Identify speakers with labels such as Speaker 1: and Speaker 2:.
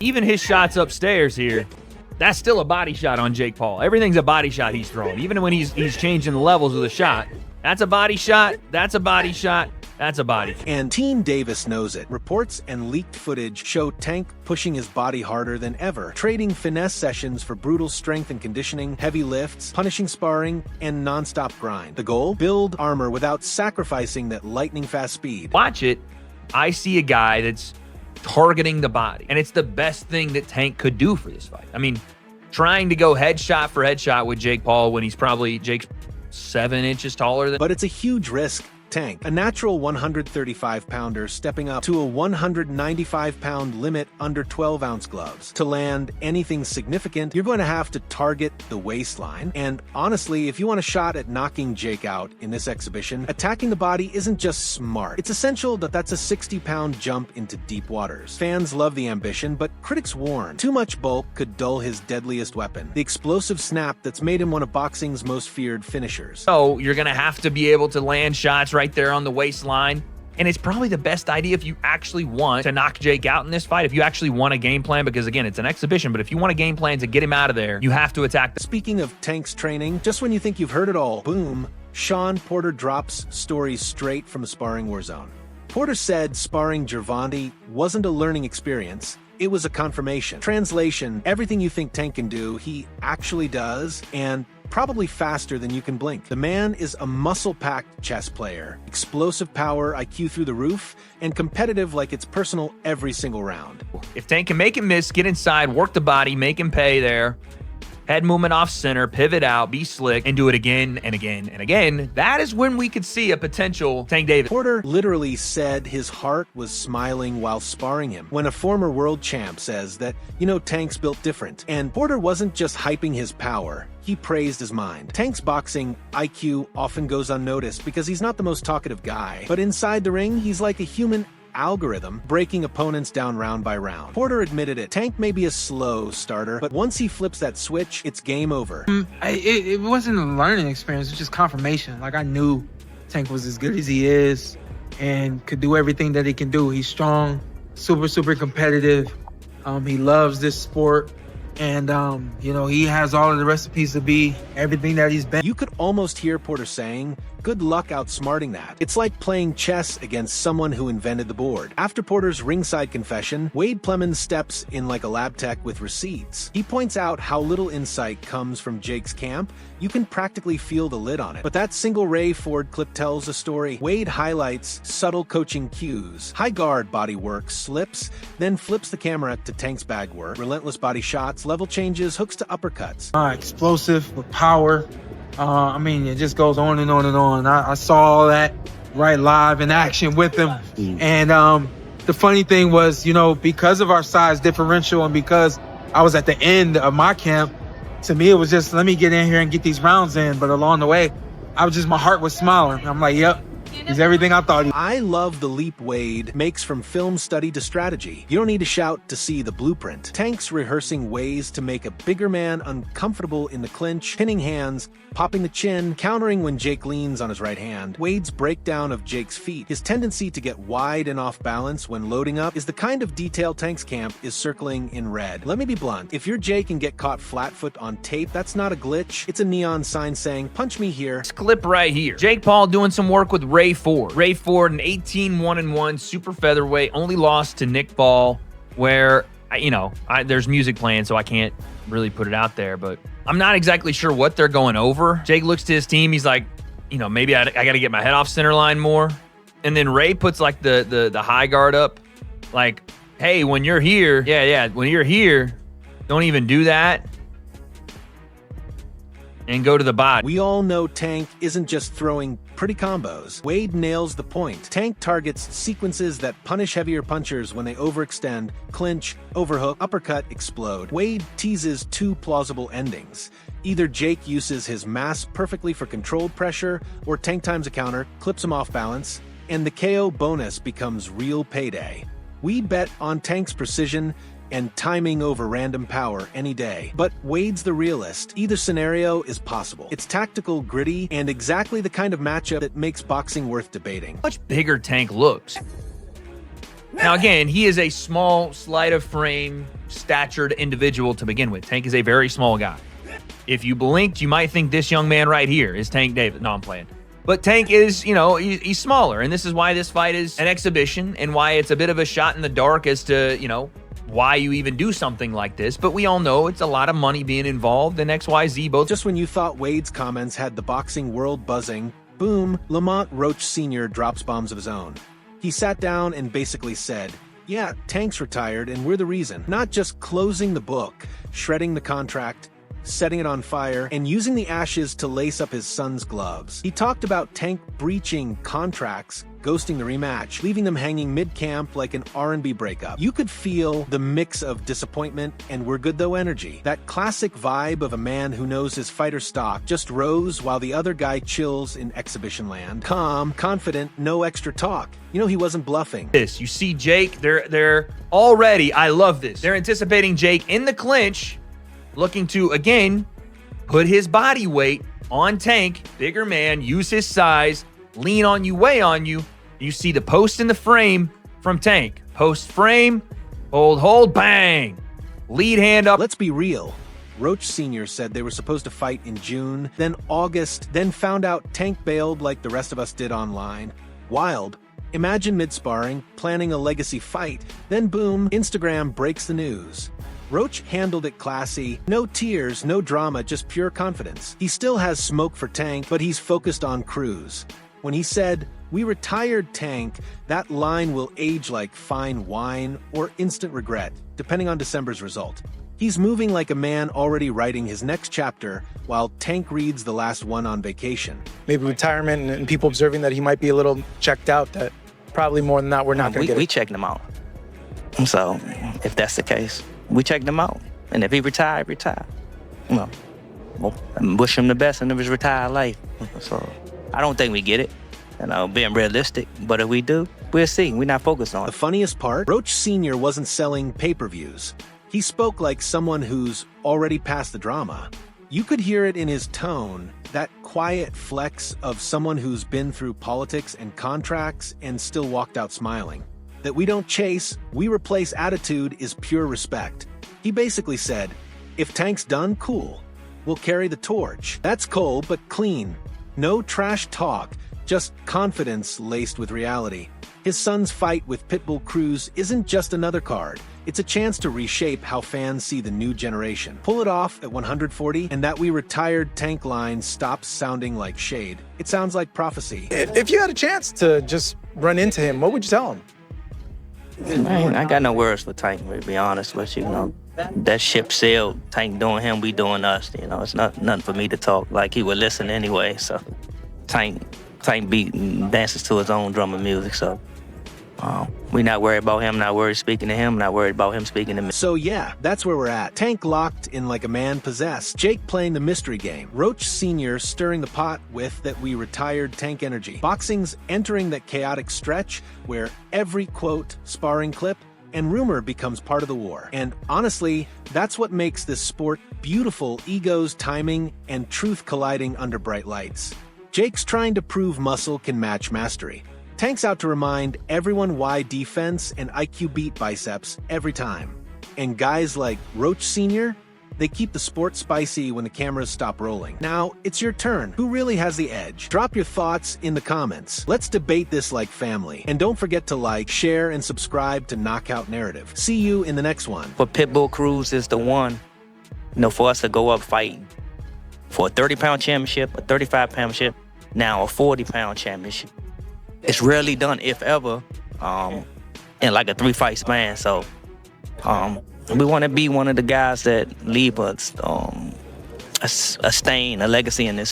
Speaker 1: Even his shots upstairs here, that's still a body shot on Jake Paul. Everything's a body shot he's throwing. Even when he's changing the levels of the shot, that's a body shot, that's a body shot, that's a body.
Speaker 2: And Team Davis knows it. Reports and leaked footage show Tank pushing his body harder than ever, trading finesse sessions for brutal strength and conditioning, heavy lifts, punishing sparring, and non-stop grind. The goal? Build armor without sacrificing that lightning-fast speed.
Speaker 1: Watch it, I see a guy that's targeting the body, and it's the best thing that Tank could do for this fight. I mean, trying to go headshot for headshot with Jake Paul when he's probably Jake's 7 inches taller than.
Speaker 2: But it's a huge risk. Tank, a natural 135-pounder stepping up to a 195-pound limit under 12-ounce gloves. To land anything significant, you're going to have to target the waistline. And honestly, if you want a shot at knocking Jake out in this exhibition, attacking the body isn't just smart. It's essential that that's a 60-pound jump into deep waters. Fans love the ambition, but critics warn, too much bulk could dull his deadliest weapon, the explosive snap that's made him one of boxing's most feared finishers.
Speaker 1: So you're going to have to be able to land shots right there on the waistline. And it's probably the best idea if you actually want to knock Jake out in this fight, if you actually want a game plan, because again, it's an exhibition, but if you want a game plan to get him out of there, you have to attack.
Speaker 2: Speaking of Tank's training, just when you think you've heard it all, boom, Sean Porter drops stories straight from a sparring war zone. Porter said sparring Gervonta wasn't a learning experience, it was a confirmation. Translation, everything you think Tank can do, he actually does, and probably faster than you can blink. The man is a muscle-packed chess player, explosive power, IQ through the roof, and competitive like it's personal every single round.
Speaker 1: If Tank can make him miss, get inside, work the body, make him pay there, head movement off center, pivot out, be slick, and do it again and again and again, that is when we could see a potential Tank Davis.
Speaker 2: Porter literally said his heart was smiling while sparring him when a former world champ says that, you know, Tank's built different. And Porter wasn't just hyping his power, he praised his mind. Tank's boxing IQ often goes unnoticed because he's not the most talkative guy, but inside the ring, he's like a human algorithm, breaking opponents down round by round. Porter admitted it. Tank may be a slow starter, but once he flips that switch, it's game over.
Speaker 3: It wasn't a learning experience, it was just confirmation. Like, I knew Tank was as good as he is and could do everything that he can do. He's strong, super competitive. He loves this sport. And, you know, he has all of the recipes to be everything that he's been.
Speaker 2: You could almost hear Porter saying, good luck outsmarting that. It's like playing chess against someone who invented the board. After Porter's ringside confession, Wade Plemons steps in like a lab tech with receipts. He points out how little insight comes from Jake's camp. You can practically feel the lid on it. But that single Ray Ford clip tells a story. Wade highlights subtle coaching cues. High guard body work, slips, then flips the camera to Tank's bag work. Relentless body shots, level changes, hooks to uppercuts.
Speaker 3: Explosive with power. I mean, it just goes on and on and on. I saw all that right live in action with him. And the funny thing was, you know, because of our size differential and because I was at the end of my camp, to me, it was just, let me get in here and get these rounds in. But along the way, my heart was smiling. I'm like, yep, he's everything I thought he.
Speaker 2: I love the leap Wade makes from film study to strategy. You don't need to shout to see the blueprint. Tank's rehearsing ways to make a bigger man uncomfortable in the clinch, pinning hands, popping the chin, countering when Jake leans on his right hand. Wade's breakdown of Jake's feet, his tendency to get wide and off balance when loading up, is the kind of detail Tank's camp is circling in red. Let me be blunt. If you're Jake and get caught flat-foot on tape, that's not a glitch. It's a neon sign saying, punch me here.
Speaker 1: This clip right here. Jake Paul doing some work with Ray Ford. Ray Ford, an 18-1-1 super featherweight, only lost to Nick Ball, where, there's music playing, so I can't really put it out there, but I'm not exactly sure what they're going over. Jake looks to his team. He's like, maybe I got to get my head off center line more. And then Ray puts like the high guard up, like, hey, when you're here, when you're here, don't even do that. And go to the body.
Speaker 2: We all know Tank isn't just throwing pretty combos. Wade nails the point. Tank targets sequences that punish heavier punchers when they overextend, clinch, overhook, uppercut, explode. Wade teases two plausible endings. Either Jake uses his mass perfectly for controlled pressure, or Tank times a counter, clips him off balance, and the KO bonus becomes real payday. We bet on Tank's precision and timing over random power any day. But Wade's the realist. Either scenario is possible. It's tactical, gritty, and exactly the kind of matchup that makes boxing worth debating.
Speaker 1: Much bigger Tank looks. Now, again, he is a small, sleight of frame, statured individual to begin with. Tank is a very small guy. If you blinked, you might think this young man right here is Tank Davis. No, I'm playing. But Tank is, he's smaller, and this is why this fight is an exhibition and why it's a bit of a shot in the dark as to, why you even do something like this. But we all know it's a lot of money being involved, and XYZ both.
Speaker 2: Just when you thought Wade's comments had the boxing world buzzing, boom, Lamont Roach Sr. drops bombs of his own. He sat down and basically said, yeah, Tank's retired and we're the reason. Not just closing the book, shredding the contract, setting it on fire, and using the ashes to lace up his son's gloves. He talked about Tank breaching contracts, ghosting the rematch, leaving them hanging mid-camp like an R&B breakup. You could feel the mix of disappointment and we're good though energy. That classic vibe of a man who knows his fighter stock just rose while the other guy chills in exhibition land. Calm, confident, no extra talk. He wasn't bluffing.
Speaker 1: You see Jake, they're already, I love this. They're anticipating Jake in the clinch, looking to, again, put his body weight on Tank. Bigger man, use his size, lean on you, weigh on you. You see the post in the frame from Tank. Post frame, hold, bang. Lead hand up.
Speaker 2: Let's be real. Roach Sr. said they were supposed to fight in June, then August, then found out Tank bailed like the rest of us did online. Wild. Imagine mid-sparring, planning a legacy fight, then boom, Instagram breaks the news. Roach handled it classy. No tears, no drama, just pure confidence. He still has smoke for Tank, but he's focused on Cruz. When he said, "We retired Tank," that line will age like fine wine or instant regret, depending on December's result. He's moving like a man already writing his next chapter, while Tank reads the last one on vacation.
Speaker 4: Maybe retirement and people observing that he might be a little checked out, that probably more than that, we're not going to get it.
Speaker 5: We checked him out. So, if that's the case, we checked him out. And if he retired, retire. Well, wish him the best in his retired life. So, I don't think we get it. Being realistic. But if we do, we'll see. We're not focused on it.
Speaker 2: The funniest part, Roach Sr. wasn't selling pay-per-views. He spoke like someone who's already past the drama. You could hear it in his tone, that quiet flex of someone who's been through politics and contracts and still walked out smiling. That we don't chase, we replace attitude is pure respect. He basically said, if Tank's done, cool. We'll carry the torch. That's cold but clean. No trash talk, just confidence laced with reality. His son's fight with Pitbull Cruz isn't just another card. It's a chance to reshape how fans see the new generation. Pull it off at 140, and that we retired Tank line stops sounding like shade. It sounds like prophecy.
Speaker 4: If you had a chance to just run into him, what would you tell him?
Speaker 5: I got no words for Tank, to be honest with you. That ship sailed. Tank doing him, we doing us. It's nothing for me to talk. Like, he would listen anyway. So Tank beat and dances to his own drum and music. So we not worried about him, not worried speaking to him, not worried about him speaking to me.
Speaker 2: So yeah, that's where we're at. Tank locked in like a man possessed. Jake playing the mystery game. Roach Sr. stirring the pot with that we retired Tank energy. Boxing's entering that chaotic stretch where every quote, sparring clip, and rumor becomes part of the war. And honestly, that's what makes this sport beautiful: egos, timing, and truth colliding under bright lights. Jake's trying to prove muscle can match mastery. Tank's out to remind everyone why defense and IQ beat biceps every time. And guys like Roach Sr., they keep the sport spicy when the cameras stop rolling. Now, it's your turn. Who really has the edge? Drop your thoughts in the comments. Let's debate this like family. And don't forget to like, share, and subscribe to Knockout Narrative. See you in the next one.
Speaker 5: But Pitbull Cruz is the one, for us to go up fighting for a 30-pound championship, a 35-pound championship, now a 40-pound championship. It's rarely done, if ever, in like a 3-fight span. So we want to be one of the guys that leave a stain, a legacy in this